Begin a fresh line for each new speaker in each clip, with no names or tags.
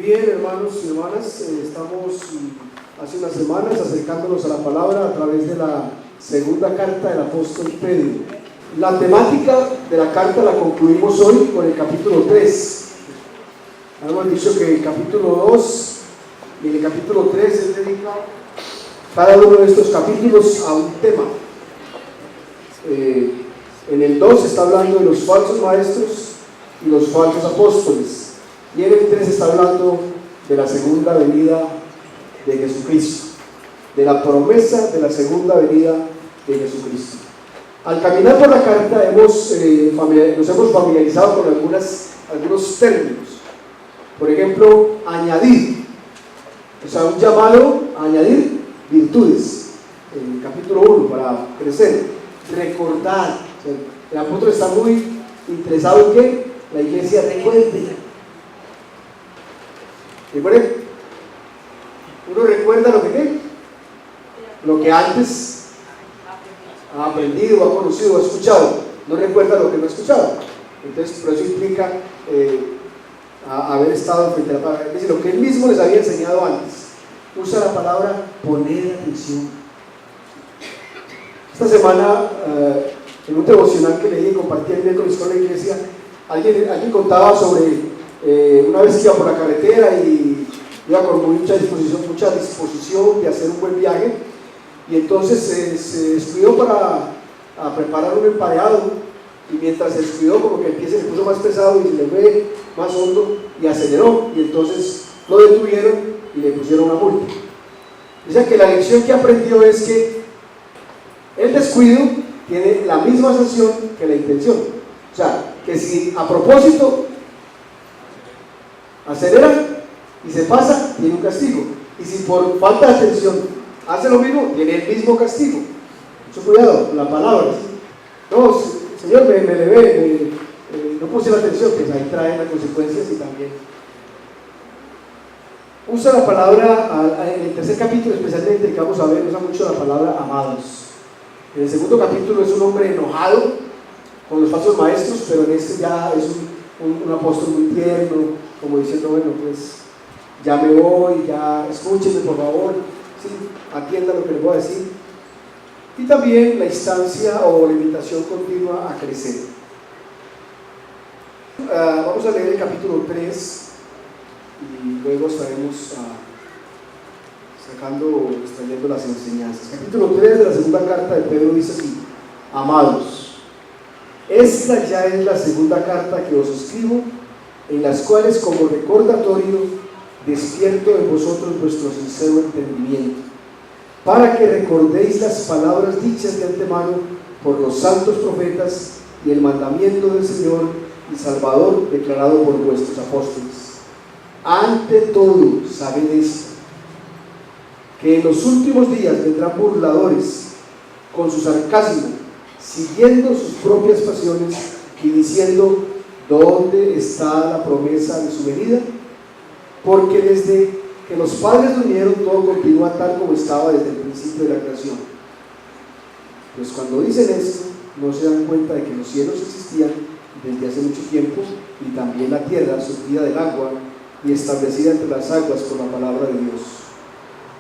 bien, hermanos y hermanas, estamos hace unas semanas acercándonos a la palabra a través de la segunda carta del apóstol Pedro. La temática de la carta la concluimos hoy con el capítulo 3. Hemos dicho que el capítulo 2 y el capítulo 3 es dedicado cada uno de estos capítulos a un tema. En el 2 está hablando de los falsos maestros y los falsos apóstoles. Y en el 3 está hablando de la segunda venida de Jesucristo, de la promesa de la segunda venida de Jesucristo. Al caminar por la carta nos hemos familiarizado con algunos términos. Por ejemplo, añadir, o sea, un llamado a añadir virtudes, en el capítulo 1, para crecer. Recordar, o sea, el apóstol está muy interesado en que la iglesia recuerde. Recuerden, uno recuerda lo que antes ha aprendido, ha conocido, ha escuchado, no recuerda lo que no ha escuchado. Entonces, por eso implica haber estado frente a la palabra, es decir, lo que él mismo les había enseñado antes. Usa la palabra poner atención. Esta semana, en un devocional que leí y compartí el miércoles con la iglesia, alguien contaba sobre una vez que iba por la carretera y iba con mucha disposición de hacer un buen viaje, y entonces se descuidó para preparar un emparedado, y mientras se descuidó como que el pie se le puso más pesado y se le fue más hondo y aceleró, y entonces lo detuvieron y le pusieron una multa. Dice que la lección que aprendió es que el descuido tiene la misma sanción que la intención. O sea, que si a propósito acelera y se pasa, tiene un castigo, y si por falta de atención hace lo mismo, tiene el mismo castigo. Mucho cuidado con la palabra, ¿sí? No, Señor, me elevé, no puse la atención, pues ahí trae las consecuencias. Y también usa la palabra, en el tercer capítulo especialmente, que vamos a ver, usa mucho la palabra amados. En el segundo capítulo es un hombre enojado con los falsos maestros, pero en este ya es un apóstol muy tierno, como diciendo, bueno, pues ya me voy, ya escúchenme por favor, ¿sí? Atiendan lo que les voy a decir. Y también la instancia o la invitación continua a crecer. Vamos a leer el capítulo 3 y luego estaremos extrayendo las enseñanzas. Capítulo 3 de la segunda carta de Pedro dice así: amados, esta ya es la segunda carta que os escribo, en las cuales como recordatorio despierto en vosotros vuestro sincero entendimiento, para que recordéis las palabras dichas de antemano por los santos profetas y el mandamiento del Señor y Salvador declarado por vuestros apóstoles. Ante todo, sabed esto, que en los últimos días vendrán burladores con su sarcasmo, siguiendo sus propias pasiones y diciendo: ¿dónde está la promesa de su venida? Porque desde que los padres durmieron, todo continúa tal como estaba desde el principio de la creación. Pues cuando dicen esto, no se dan cuenta de que los cielos existían desde hace mucho tiempo, y también la tierra surgida del agua y establecida entre las aguas por la palabra de Dios.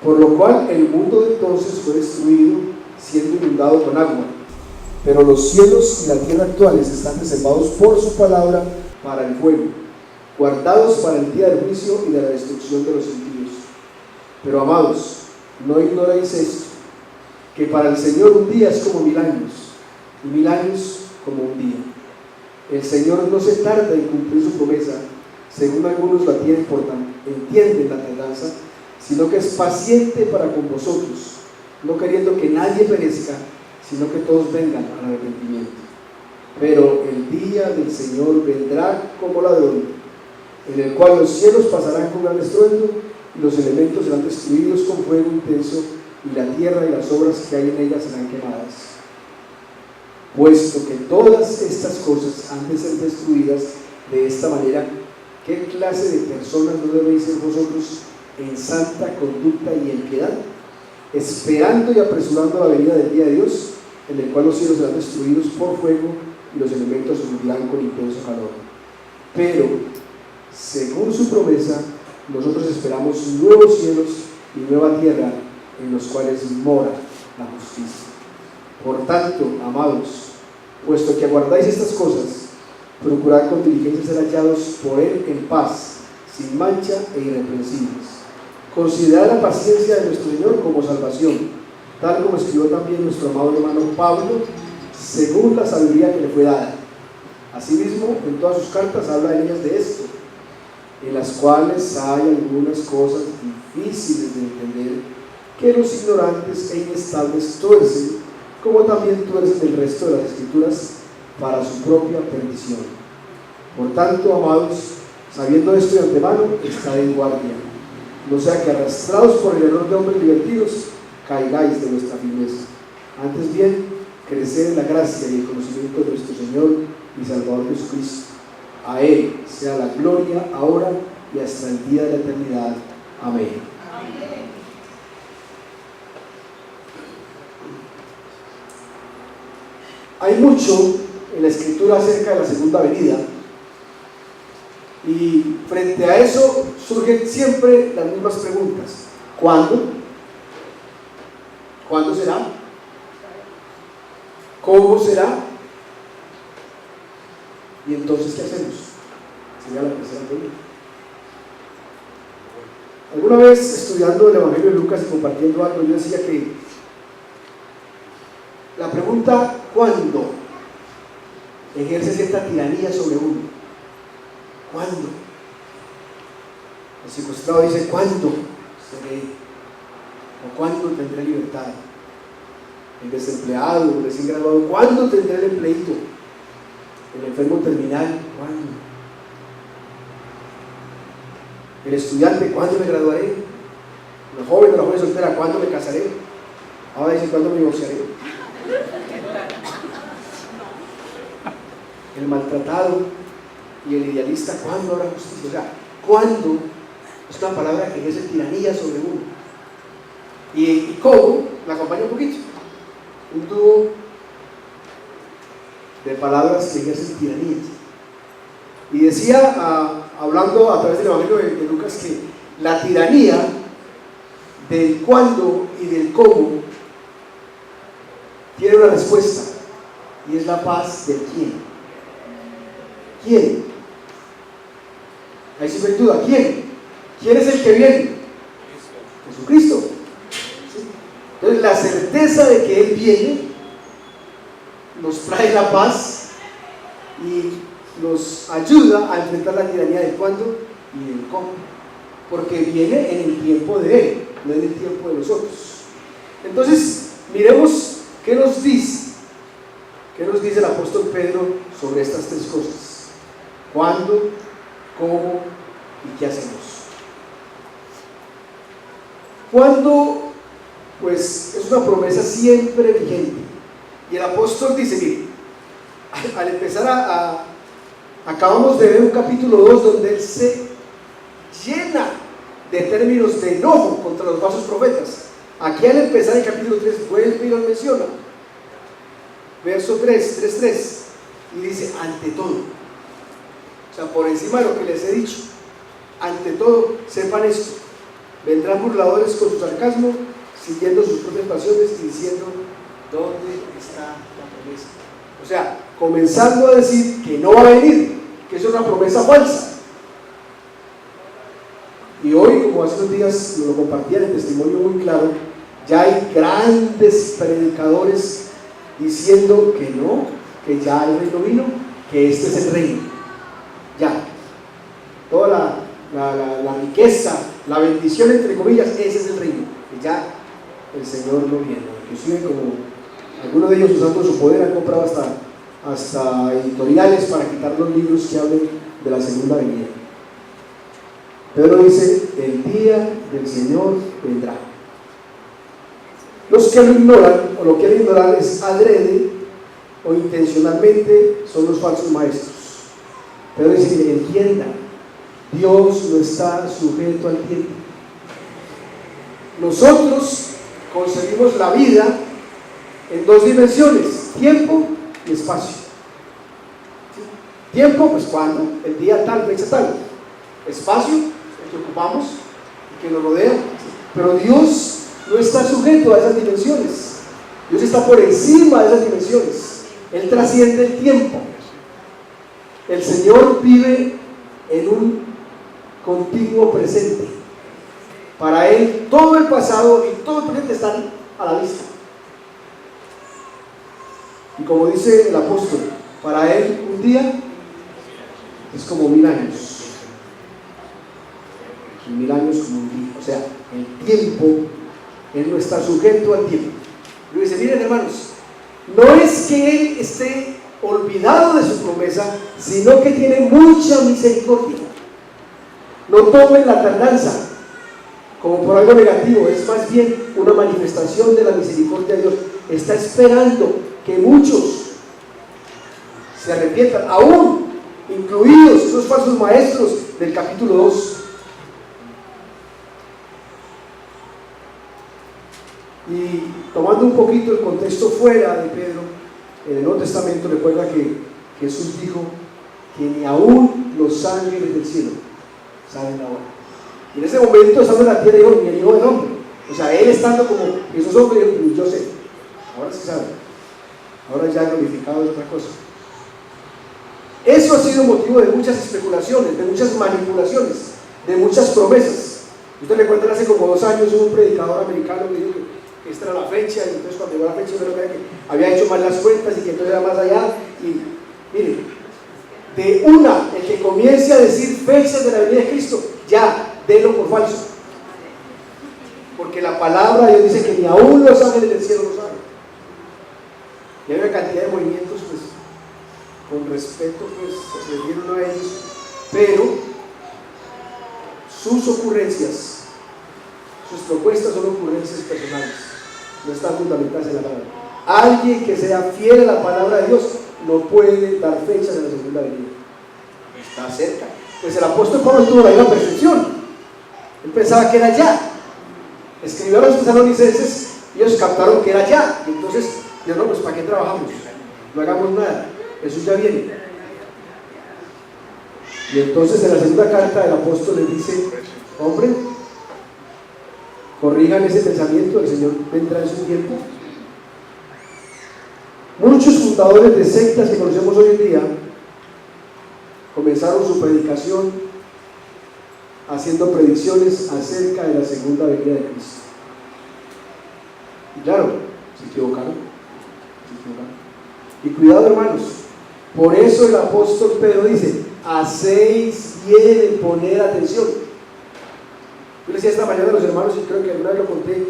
Por lo cual el mundo de entonces fue destruido, siendo inundado con agua. Pero los cielos y la tierra actuales están reservados por su palabra para el fuego, guardados para el día del juicio y de la destrucción de los impíos. Pero amados, no ignoréis esto, que para el Señor un día es como 1000 años, y 1000 años como un día. El Señor no se tarda en cumplir su promesa, según algunos la entienden la tardanza, sino que es paciente para con vosotros, no queriendo que nadie perezca, sino que todos vengan al arrepentimiento. Pero el día del Señor vendrá como ladrón, en el cual los cielos pasarán con gran estruendo, y los elementos serán destruidos con fuego intenso, y la tierra y las obras que hay en ella serán quemadas. Puesto que todas estas cosas han de ser destruidas de esta manera, ¿qué clase de personas no debéis ser vosotros en santa conducta y en piedad, esperando y apresurando la venida del día de Dios, en el cual los cielos serán destruidos por fuego y los elementos se hundirán con intenso calor? Pero, según su promesa, nosotros esperamos nuevos cielos y nueva tierra en los cuales mora la justicia. Por tanto, amados, puesto que aguardáis estas cosas, procurad con diligencia ser hallados por Él en paz, sin mancha e irreprensibles. Considerad la paciencia de nuestro Señor como salvación, tal como escribió también nuestro amado hermano Pablo, según la sabiduría que le fue dada. Asimismo, en todas sus cartas habla en ellas de esto, en las cuales hay algunas cosas difíciles de entender, que los ignorantes e inestables tuercen, como también tuercen el resto de las Escrituras para su propia perdición. Por tanto, amados, sabiendo esto de antemano, estad en guardia, no sea que arrastrados por el error de hombres divertidos, caigáis de vuestra firmeza. Antes bien, creced en la gracia y el conocimiento de nuestro Señor y Salvador Jesucristo. A Él sea la gloria ahora y hasta el día de la eternidad. Amén. Amén. Hay mucho en la Escritura acerca de la segunda venida, y frente a eso surgen siempre las mismas preguntas. ¿Cuándo? ¿Cuándo será? ¿Cómo será? Y entonces, ¿qué hacemos? Sería la tercera pregunta. Alguna vez estudiando el Evangelio de Lucas y compartiendo algo, yo decía que la pregunta ¿cuándo? Ejerce cierta tiranía sobre uno. ¿Cuándo? El secuestrado dice: ¿cuándo seré? ¿O cuándo tendré libertad? El desempleado, el recién graduado: ¿cuándo tendré el empleito? El enfermo terminal: ¿cuándo? El estudiante: ¿cuándo me graduaré? El joven o la joven soltera: ¿cuándo me casaré? Ahora dice: ¿cuándo me divorciaré? El maltratado y el idealista: ¿cuándo habrá justicia? O sea, ¿cuándo? Es una palabra que ejerce tiranía sobre uno. ¿Y cómo? La acompaña un poquito. Un dúo de palabras que ejercen tiranía. Y decía, hablando a través del Evangelio de Lucas, que la tiranía del cuándo y del cómo tiene una respuesta, y es la paz del quién. ¿Quién? Ahí sí no hay duda. ¿Quién? ¿Quién es el que viene? Jesucristo. ¿Sí? Entonces, la certeza de que Él viene nos trae la paz y nos ayuda a enfrentar la tiranía del cuándo y del cómo, porque viene en el tiempo de Él, no en el tiempo de nosotros. Entonces, miremos qué nos dice el apóstol Pedro sobre estas tres cosas: ¿cuándo, cómo y qué hacemos? ¿Cuándo? Pues es una promesa siempre vigente, y el apóstol dice: mire, al empezar acabamos de ver un capítulo 2 donde él se llena de términos de enojo contra los falsos profetas. Aquí al empezar el capítulo 3 vuelve y los menciona, verso 3:3, y dice: ante todo, o sea, por encima de lo que les he dicho, ante todo, sepan esto: vendrán burladores con su sarcasmo, siguiendo sus propias pasiones y diciendo: ¿dónde está la promesa? O sea, comenzando a decir que no va a venir, que es una promesa falsa. Y hoy, como hace unos días lo compartía en el testimonio muy claro, ya hay grandes predicadores diciendo que no, que ya el reino vino, que este es el reino. Ya, toda la riqueza, la bendición entre comillas, ese es el reino, que ya el Señor no viene. Inclusive, como algunos de ellos, usando su poder, han comprado hasta editoriales para quitar los libros que hablen de la segunda venida. Pedro dice: el día del Señor vendrá. Los que lo ignoran, o lo quieren ignorar, es adrede o intencionalmente, son los falsos maestros. Pedro dice: entiendan, Dios no está sujeto al tiempo. Nosotros concebimos la vida en dos dimensiones: tiempo y espacio. ¿Sí? Tiempo, pues cuando, el día tal, fecha tal. Espacio, que ocupamos y que nos rodea. Pero Dios no está sujeto a esas dimensiones. Dios está por encima de esas dimensiones. Él trasciende el tiempo. El Señor vive en un continuo presente. Para Él todo el pasado y todo el presente están a la vista. Y como dice el apóstol, para Él un día es como 1000 años. Y 1000 años como un día. O sea, el tiempo, Él no está sujeto al tiempo. Y dice, miren hermanos, no es que Él esté olvidado de su promesa, sino que tiene mucha misericordia. No tomen la tardanza como por algo negativo, es más bien una manifestación de la misericordia de Dios. Está esperando que muchos se arrepientan, aún incluidos esos falsos maestros del capítulo 2. Y tomando un poquito el contexto fuera de Pedro, en el Nuevo Testamento recuerda que Jesús dijo que ni aún los ángeles del cielo saben la hora. Y en ese momento, estando en la tierra, dijo, ni el Hijo del Hombre. O sea, Él estando como esos hombres, dijo, yo sé, ahora sí sabe. Ahora ya glorificado es otra cosa. Eso ha sido motivo de muchas especulaciones, de muchas manipulaciones, de muchas promesas. Usted recuerda, hace como 2 años hubo un predicador americano que dijo que esta era la fecha, y entonces cuando llegó la fecha yo creo que había hecho mal las cuentas y que entonces era más allá. Y miren, de una, el que comience a decir fechas de la venida de Cristo, ya, délo por falso. Porque la palabra de Dios dice que ni aún los ángeles del cielo lo saben. Y hay una cantidad de movimientos, pues, con respeto, pues, se refieren a ellos, pero sus ocurrencias, sus propuestas son ocurrencias personales, no están fundamentadas en la palabra. Alguien que sea fiel a la palabra de Dios no puede dar fechas en la segunda venida. Está cerca. Pues el apóstol Pablo tuvo la misma percepción. Él pensaba que era ya. Escribió a los tesalonicenses y ellos captaron que era ya. Y entonces, Dios, no, pues ¿para qué trabajamos? No hagamos nada. Jesús ya viene. Y entonces en la segunda carta el apóstol les dice, hombre, corrijan ese pensamiento, el Señor vendrá en su tiempo. Muchos fundadores de sectas que conocemos hoy en día comenzaron su predicación haciendo predicciones acerca de la segunda venida de Cristo. Y claro, se equivocaron. Y cuidado, hermanos, por eso el apóstol Pedro dice, hacéis bien en poner atención. Yo le decía esta mañana a los hermanos, y creo que alguna vez lo conté,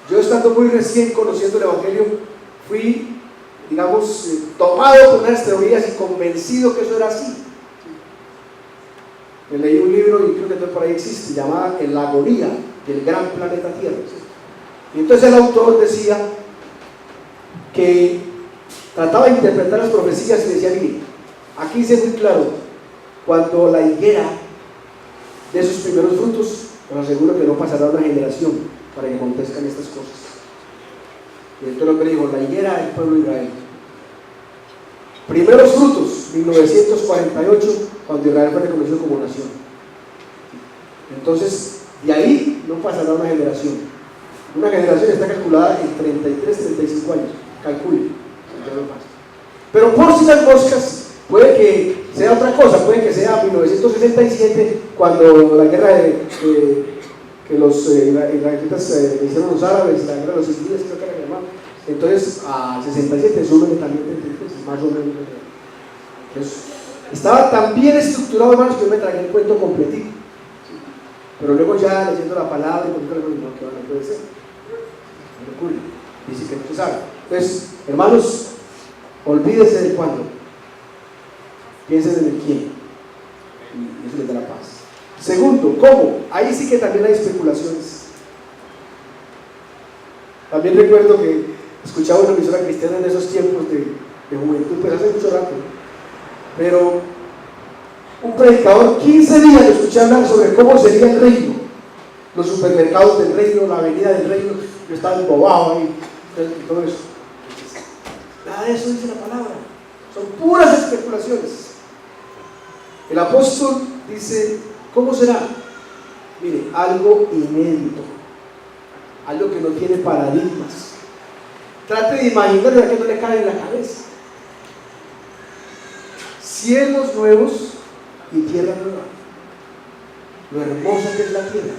yo estando muy recién conociendo el Evangelio, fui, digamos, tomado por unas teorías y convencido que eso era así. Me leí un libro, y creo que todo por ahí existe, llamado La agonía del gran planeta Tierra. Y entonces el autor decía que trataba de interpretar las profecías y decía, mire, aquí dice muy claro, cuando la higuera de sus primeros frutos, os aseguro que no pasará una generación para que acontezcan estas cosas. Y entonces el hombre dijo, la higuera del pueblo de Israel. Primeros frutos, 1948, cuando Israel fue reconocido como nación. Entonces, de ahí no pasará una generación. Una generación está calculada en 33, 35 años. Calcule, ya no pasa. Pero por si las moscas, puede que sea otra cosa, puede que sea 1967, cuando la guerra que los israelitas hicieron los árabes, la guerra de los israelíes, creo que era llamada. Entonces, a 67 sumen también 33, más o menos. Entonces, estaba tan bien estructurado, hermanos, que yo me tragué el cuento completito. Pero luego ya leyendo la palabra, y no, que no puede ser. No ocurre. Dice que no se sabe. Entonces, hermanos, olvídense de cuándo. Piensen en el quién. Y eso les da la paz. Segundo, ¿cómo? Ahí sí que también hay especulaciones. También recuerdo que escuchaba una emisora cristiana en esos tiempos de juventud, pues hace mucho rato. Pero un predicador, 15 días le escuché hablar sobre cómo sería el reino, los supermercados del reino, la avenida del reino. Yo estaba embobado ahí, y todo eso. Nada de eso dice la palabra, son puras especulaciones. El apóstol dice, ¿cómo será? algo inédito, algo que no tiene paradigmas. Trate de imaginar ya que no le cae en la cabeza. Cielos nuevos y tierra nueva. Lo hermosa que es la tierra,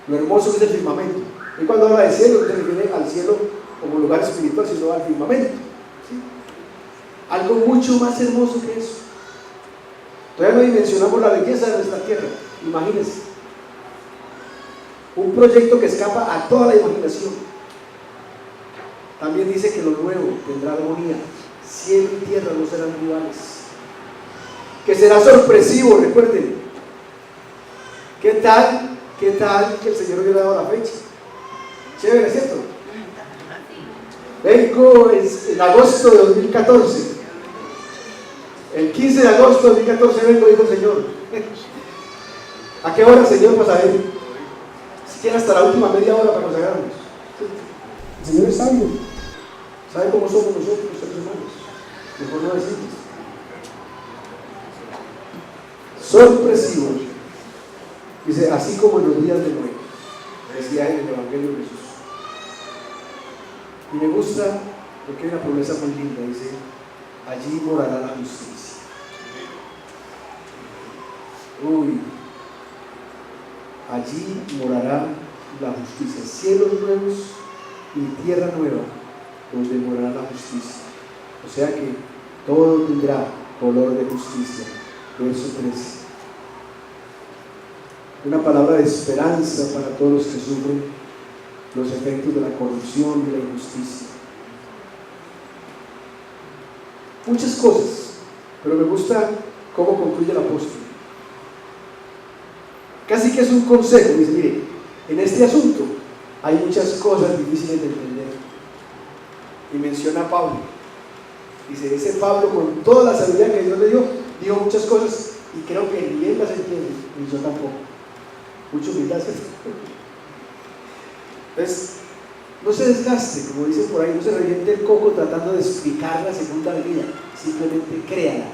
lo hermoso que es el firmamento. Y cuando habla de cielo, no se refiere al cielo como lugar espiritual, sino al firmamento, ¿sí? Algo mucho más hermoso que eso. Todavía no dimensionamos la belleza de nuestra tierra. Imagínense, un proyecto que escapa a toda la imaginación. También dice que lo nuevo tendrá armonía. Cielo y tierra no serán rivales. Que será sorpresivo, recuerden. ¿Qué tal que el Señor hubiera dado la fecha? Chévere, ¿cierto? Vengo en agosto de 2014. El 15 de agosto de 2014 vengo, dijo el Señor. ¿A qué hora, Señor? Pues a ver. Si quiere hasta la última media hora para consagrarnos. El Señor es sabio. ¿Sabe cómo somos nosotros, los seres humanos? Mejor no decimos. Sorpresivo. Dice, así como en los días de Noé, decía en el Evangelio de Jesús. Y me gusta porque hay una promesa muy linda, dice, allí morará la justicia. Uy, allí morará la justicia, cielos nuevos y tierra nueva, donde morará la justicia. O sea que todo tendrá color de justicia. Verso 13. Una palabra de esperanza para todos los que sufren los efectos de la corrupción y de la injusticia. Muchas cosas, pero me gusta cómo concluye el apóstol. Casi que es un consejo. Dice, mire, en este asunto hay muchas cosas difíciles de entender. Y menciona a Pablo. Dice, ese Pablo, con toda la sabiduría que Dios le dio, dijo muchas cosas y creo que ni él las entiende, ni yo tampoco. Mucho humildad, ¿cierto? Entonces, no se desgaste, como dicen por ahí, no se reviente el coco tratando de explicar la segunda venida. Simplemente créala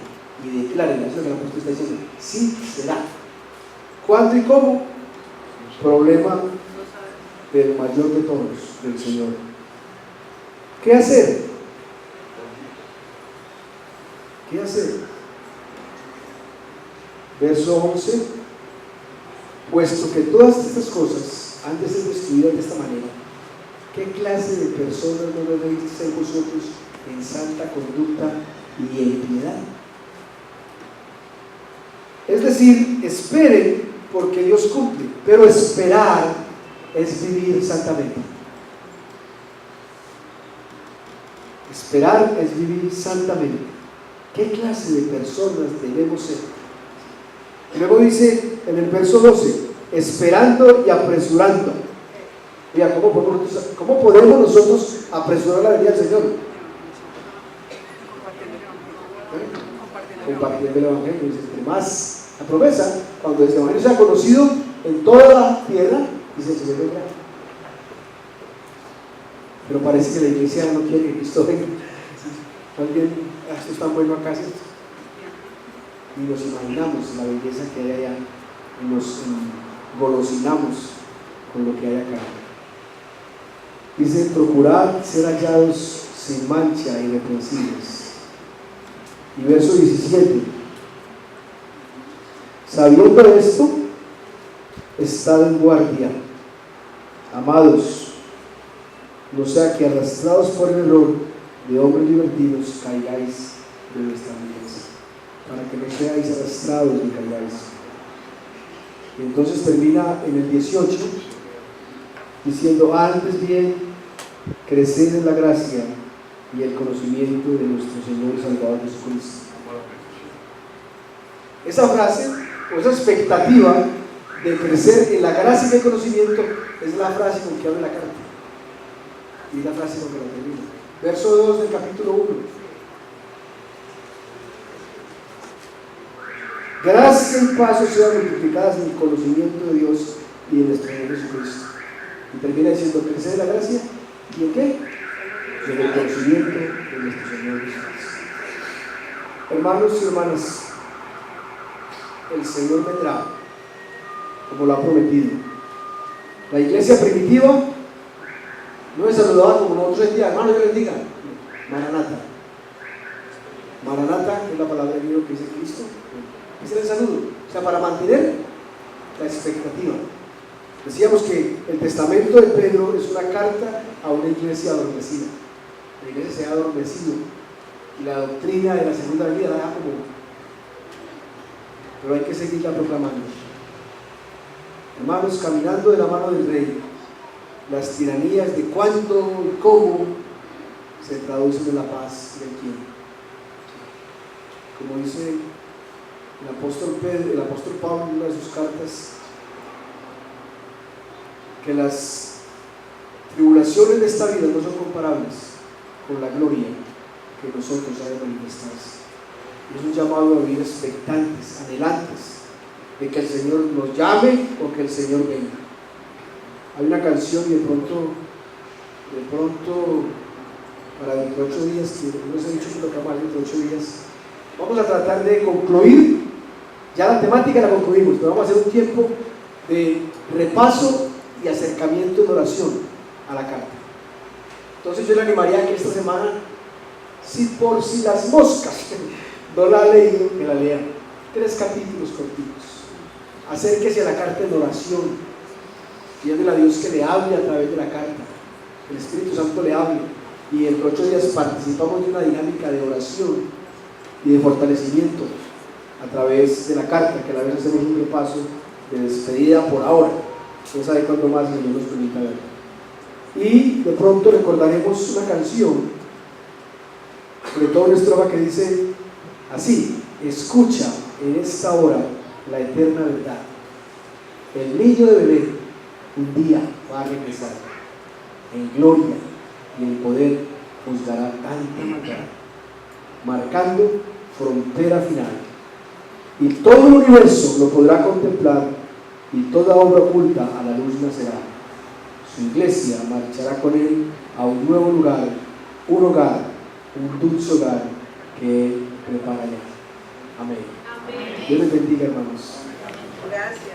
y declárela. Eso es lo que el apóstol está diciendo. Sí será. ¿Cuándo y cómo? Problema del mayor de todos, del Señor. ¿Qué hacer? ¿Qué hacer? Verso 11. Puesto que todas estas cosas han de ser destruidas de esta manera, ¿qué clase de personas no debéis ser vosotros en santa conducta y en piedad? Es decir, esperen porque Dios cumple, pero esperar es vivir santamente. Esperar es vivir santamente. ¿Qué clase de personas debemos ser? Luego dice en el verso 12, esperando y apresurando. Mira, ¿cómo podemos nosotros apresurar la venida del Señor? Compartiendo el Evangelio. Dice, entre más la promesa, cuando el Evangelio sea conocido en toda la tierra, dice el Señor vendrá. Pero parece que la iglesia no quiere que Cristo venga. Alguien, esto es tan bueno acá, ¿cierto? Y nos imaginamos la belleza que hay allá y nos engolosinamos con lo que hay acá. Dice, procurar ser hallados sin mancha e irreprensibles. Y verso 17, sabiendo esto, estad en guardia, amados, no sea que arrastrados por el error de hombres divertidos caigáis de vuestra belleza, para que no seáis arrastrados ni caigáis. Y entonces termina en el 18 diciendo, antes bien, creced en la gracia y el conocimiento de nuestro Señor y Salvador Jesucristo. Esa frase, o esa expectativa de crecer en la gracia y el conocimiento, es la frase con que abre la carta. Y la frase con que la termina. Verso 2 del capítulo 1. Gracia y paz sean multiplicadas en el conocimiento de Dios y de nuestro Señor Jesucristo. Y termina diciendo, crecer en la gracia y en qué? En el conocimiento de nuestro Señor Jesucristo. Hermanos y hermanas, el Señor vendrá como lo ha prometido. La iglesia primitiva no me saludaba como nosotros decíamos, hermano, yo les diga, Maranata. Maranata es la palabra griega que dice Cristo. Ese es el saludo. O sea, para mantener la expectativa. Decíamos que el testamento de Pedro es una carta a una iglesia adormecida. La iglesia se ha adormecido y la doctrina de la segunda venida la deja como. Pero hay que seguirla proclamando. Hermanos, caminando de la mano del Rey, las tiranías de cuándo y cómo se traducen en la paz del quién. Como dice el apóstol Pablo en una de sus cartas, que las tribulaciones de esta vida no son comparables con la gloria que nosotros ha de manifestarse. Es un llamado a vivir expectantes, anhelantes, de que el Señor nos llame o que el Señor venga. Hay una canción y de pronto, para dentro de 8 días, que no les he dicho que tocamos dentro de 8 días, vamos a tratar de concluir, ya la temática la concluimos, pero vamos a hacer un tiempo de repaso y acercamiento en oración a la carta. Entonces yo le animaría a que esta semana, si por si las moscas no la ha leído, que la lea. 3 capítulos cortitos. Acérquese a la carta en oración, pidiéndole a Dios que le hable a través de la carta, que el Espíritu Santo le hable, y en 8 días participamos de una dinámica de oración y de fortalecimiento a través de la carta, que a la vez hacemos un repaso de despedida por ahora. Quién sabe cuánto más el Señor nos permita ver. Y de pronto recordaremos una canción, sobre todo una estrofa que dice así: escucha en esta hora la eterna verdad. El niño de Belén un día va a regresar. En gloria y en poder juzgará tanta maldad, marcando frontera final. Y todo el universo lo podrá contemplar, y toda obra oculta a la luz nacerá. Su iglesia marchará con él a un nuevo lugar, un hogar, un dulce hogar que él prepara ya. Amén. Amén. Dios les bendiga, hermanos.
Gracias.